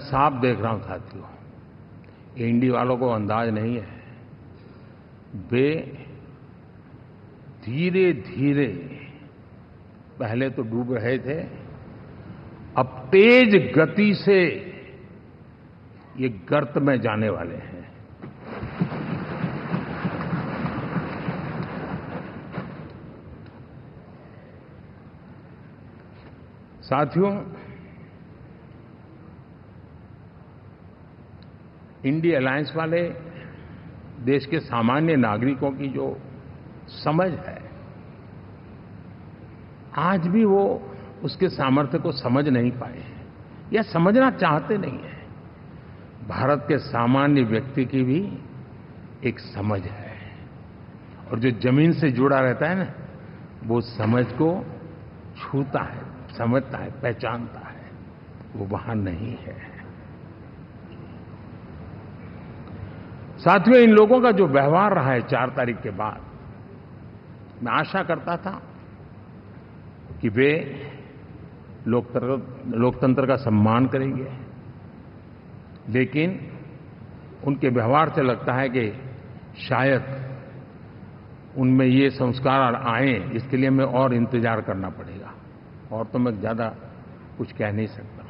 साफ देख रहा हूं साथियों, एनडीए वालों को अंदाज नहीं है। वे धीरे धीरे पहले तो डूब रहे थे, अब तेज गति से ये गर्त में जाने वाले हैं। साथियों, इंडिया अलायंस वाले देश के सामान्य नागरिकों की जो समझ है, आज भी वो उसके सामर्थ्य को समझ नहीं पाए हैं या समझना चाहते नहीं हैं। भारत के सामान्य व्यक्ति की भी एक समझ है, और जो जमीन से जुड़ा रहता है ना, वो समझ को छूता है, समझता है, पहचानता है, वो वहां नहीं है। साथियों, इन लोगों का जो व्यवहार रहा है 4 तारीख के बाद, मैं आशा करता था कि वे लोकतंत्र का सम्मान करेंगे, लेकिन उनके व्यवहार से लगता है कि शायद उनमें ये संस्कार आए, इसके लिए हमें और इंतजार करना पड़ेगा। और तो मैं ज्यादा कुछ कह नहीं सकता।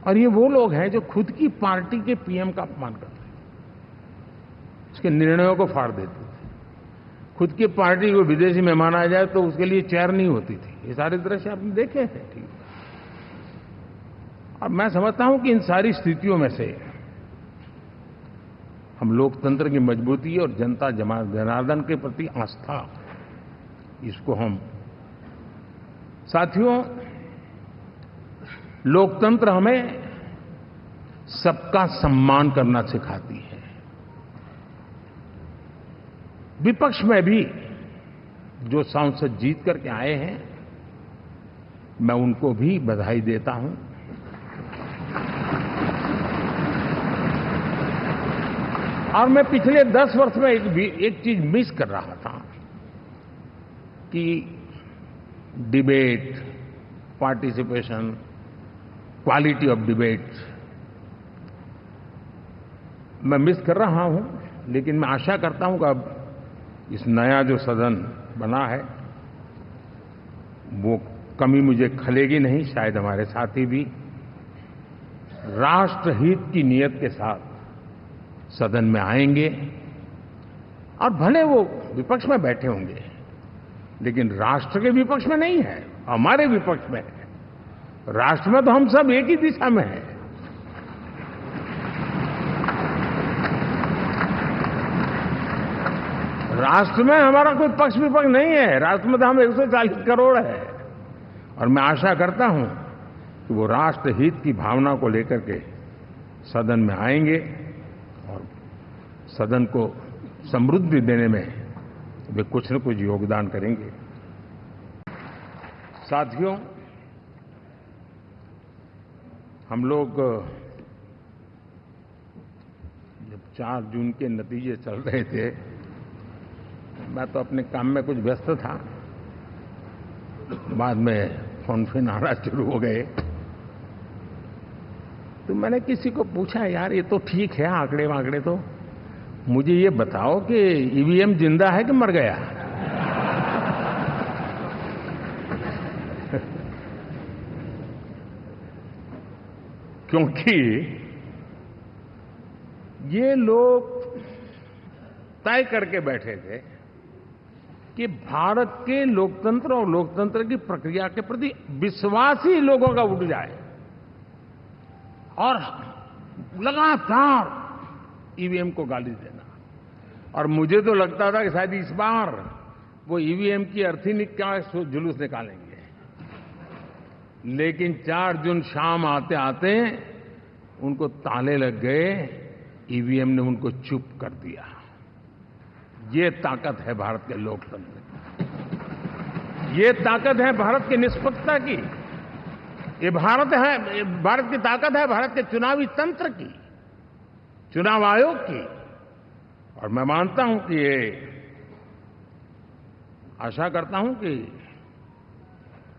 और ये वो लोग हैं जो खुद की पार्टी के पीएम का अपमान करते हैं, उसके निर्णयों को फाड़ देते थे। खुद की पार्टी को विदेशी मेहमान आ जाए तो उसके लिए चेयर नहीं होती थी। ये सारे दृश्य आपने देखे हैं, ठीक। और मैं समझता हूं कि इन सारी स्थितियों में से हम लोकतंत्र की मजबूती और जनता जनार्दन के प्रति आस्था, इसको हम, साथियों, लोकतंत्र हमें सबका सम्मान करना सिखाती है। विपक्ष में भी जो सांसद जीत करके आए हैं, मैं उनको भी बधाई देता हूं। और मैं पिछले 10 वर्ष में एक चीज मिस कर रहा था कि debate, participation, quality of debate मैं मिस कर रहा हूं। लेकिन मैं आशा करता हूं कि अब इस नया जो सदन बना है, वो कमी मुझे खलेगी नहीं। शायद हमारे साथी भी राष्ट्रहित की नीयत के साथ सदन में आएंगे, और भले वो विपक्ष में बैठे होंगे, लेकिन राष्ट्र के विपक्ष में नहीं है, हमारे विपक्ष में है। राष्ट्र में तो हम सब एक ही दिशा में हैं। राष्ट्र में हमारा कोई पक्ष विपक्ष नहीं है। राष्ट्र में तो हम 140 करोड़ है। और मैं आशा करता हूं कि वो राष्ट्र हित की भावना को लेकर के सदन में आएंगे और सदन को समृद्धि देने में वे कुछ न कुछ योगदान करेंगे। साथियों, हम लोग जब 4 जून के नतीजे चल रहे थे, मैं तो अपने काम में कुछ व्यस्त था। बाद में फोन आना शुरू हो गए, तो मैंने किसी को पूछा, यार ये तो ठीक है आंकड़े वांकड़े, तो मुझे ये बताओ कि ईवीएम जिंदा है कि मर गया? क्योंकि ये लोग तय करके बैठे थे कि भारत के लोकतंत्र और लोकतंत्र की प्रक्रिया के प्रति विश्वास ही लोगों का उठ जाए, और लगातार ईवीएम को गाली देना। और मुझे तो लगता था कि शायद इस बार वो ईवीएम की अर्थी का जुलूस निकालेंगे, लेकिन 4 जून शाम आते आते उनको ताले लग गए, ईवीएम ने उनको चुप कर दिया। ये ताकत है भारत के लोकतंत्र की, ये ताकत है भारत की निष्पक्षता की, ये भारत की ताकत है भारत के चुनावी तंत्र की, चुनाव आयोग की। और मैं मानता हूं कि ये, आशा करता हूं कि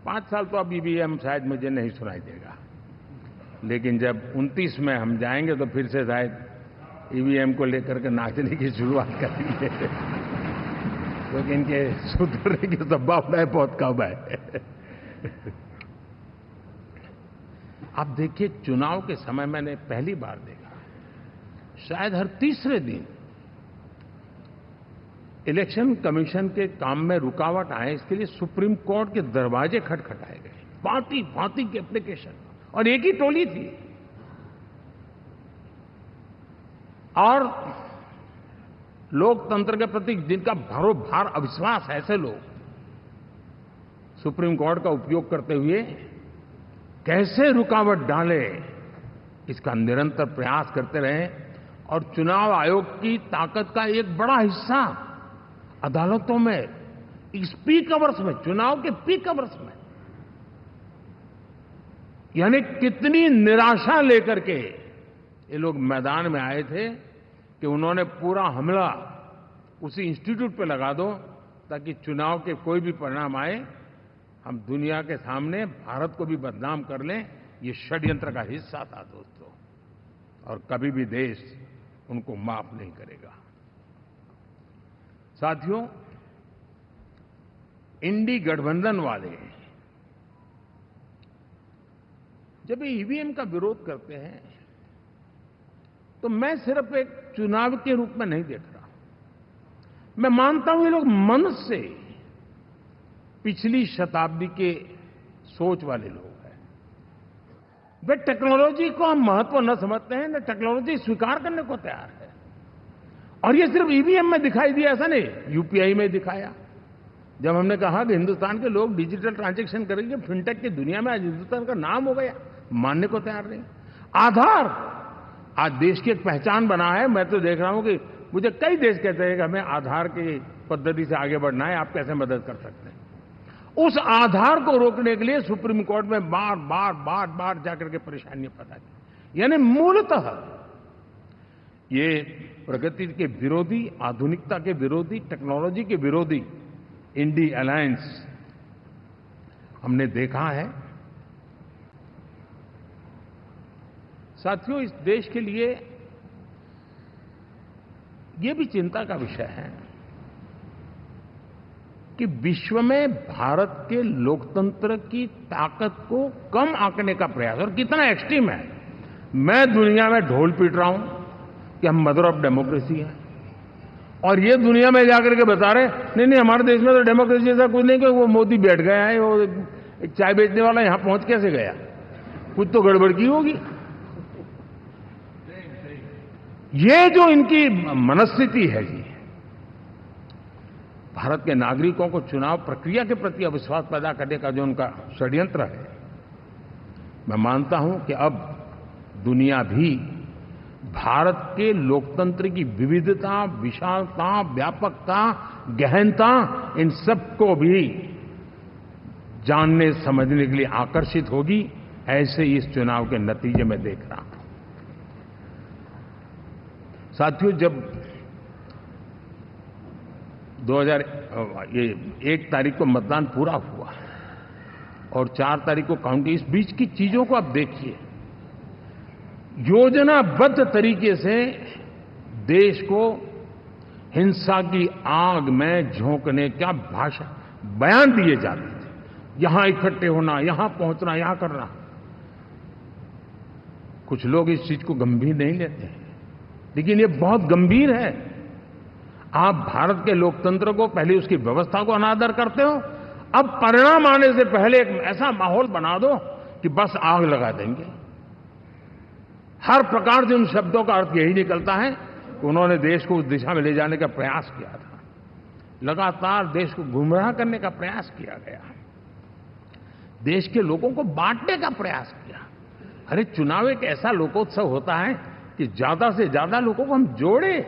5 साल तो अब ईवीएम शायद मुझे नहीं सुनाई देगा, लेकिन जब 29 में हम जाएंगे तो फिर से शायद ईवीएम को लेकर के नाचने की शुरुआत करेंगे, क्योंकि इनके सुधरने की संभावना बहुत कम है। आप देखिए, चुनाव के समय मैंने पहली बार देखा, शायद हर तीसरे दिन इलेक्शन कमीशन के काम में रुकावट आए, इसके लिए सुप्रीम कोर्ट के दरवाजे खटखटाए गए, भांति भांति की एप्लीकेशन, और एक ही टोली थी। और लोकतंत्र के प्रति जिनका भरोभार अविश्वास है, ऐसे लोग सुप्रीम कोर्ट का उपयोग करते हुए कैसे रुकावट डाले, इसका निरंतर प्रयास करते रहे। और चुनाव आयोग की ताकत का एक बड़ा हिस्सा अदालतों में, इस पीक अवर्स में, चुनाव के पीक अवर्स में, यानी कितनी निराशा लेकर के ये लोग मैदान में आए थे कि उन्होंने पूरा हमला उसी इंस्टीट्यूट पे लगा दो ताकि चुनाव के कोई भी परिणाम आए, हम दुनिया के सामने भारत को भी बदनाम कर लें। ये षड्यंत्र का हिस्सा था दोस्तों, और कभी भी देश उनको माफ नहीं करेगा। साथियों, इंडी गठबंधन वाले जब ईवीएम का विरोध करते हैं तो मैं सिर्फ एक चुनाव के रूप में नहीं देख रहा। मैं मानता हूं ये लोग मन से पिछली शताब्दी के सोच वाले लोग हैं। वे टेक्नोलॉजी को हम महत्व न समझते हैं, न टेक्नोलॉजी स्वीकार करने को तैयार है। और ये सिर्फ ईवीएम में दिखाई दिया, ऐसा नहीं, यूपीआई में दिखाया। जब हमने कहा कि हिंदुस्तान के लोग डिजिटल ट्रांजैक्शन करेंगे, फिनटेक की दुनिया में आज हिंदुस्तान का नाम हो गया, मानने को तैयार नहीं। आधार आज देश की एक पहचान बना है। मैं तो देख रहा हूं कि मुझे कई देश कहते हैं कि हमें आधार की पद्धति से आगे बढ़ना है, आप कैसे मदद कर सकते हैं। उस आधार को रोकने के लिए सुप्रीम कोर्ट में बार बार जाकर के परेशानियां पैदा की। यानी मूलतः ये प्रगति के विरोधी, आधुनिकता के विरोधी, टेक्नोलॉजी के विरोधी इंडी अलायंस हमने देखा है। साथियों, इस देश के लिए ये भी चिंता का विषय है कि विश्व में भारत के लोकतंत्र की ताकत को कम आंकने का प्रयास, और कितना एक्सट्रीम है। मैं दुनिया में ढोल पीट रहा हूं कि हम मदर ऑफ डेमोक्रेसी है, और ये दुनिया में जाकर के बता रहे नहीं हमारे देश में तो डेमोक्रेसी ऐसा कुछ नहीं, कि वो मोदी बैठ गया है, वो एक चाय बेचने वाला यहां पहुंच कैसे गया, कुछ तो गड़बड़ की होगी। ये जो इनकी मनस्थिति है जी, भारत के नागरिकों को चुनाव प्रक्रिया के प्रति अविश्वास पैदा करने का जो उनका षड्यंत्र है, मैं मानता हूं कि अब दुनिया भी भारत के लोकतंत्र की विविधता, विशालता, व्यापकता, गहनता, इन सबको भी जानने समझने के लिए आकर्षित होगी। ऐसे इस चुनाव के नतीजे में देख रहा हूं। साथियों, जब 1 तारीख को मतदान पूरा हुआ और 4 तारीख को काउंटिंग, इस बीच की चीजों को आप देखिए। योजनाबद्ध तरीके से देश को हिंसा की आग में झोंकने का बयान दिए जाते थे। यहां इकट्ठे होना, यहां पहुंचना, यहां करना। कुछ लोग इस चीज को गंभीर नहीं लेते हैं, लेकिन ये बहुत गंभीर है। आप भारत के लोकतंत्र को, पहले उसकी व्यवस्था को अनादर करते हो, अब परिणाम आने से पहले एक ऐसा माहौल बना दो कि बस आग लगा देंगे। हर प्रकार से उन शब्दों का अर्थ यही निकलता है कि उन्होंने देश को उस दिशा में ले जाने का प्रयास किया था। लगातार देश को गुमराह करने का प्रयास किया गया, देश के लोगों को बांटने का प्रयास किया। अरे, चुनाव एक ऐसा लोकोत्सव होता है कि ज्यादा से ज्यादा लोगों को हम जोड़े,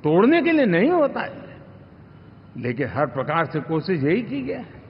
तोड़ने के लिए नहीं होता है। लेकिन हर प्रकार से कोशिश यही की गई है।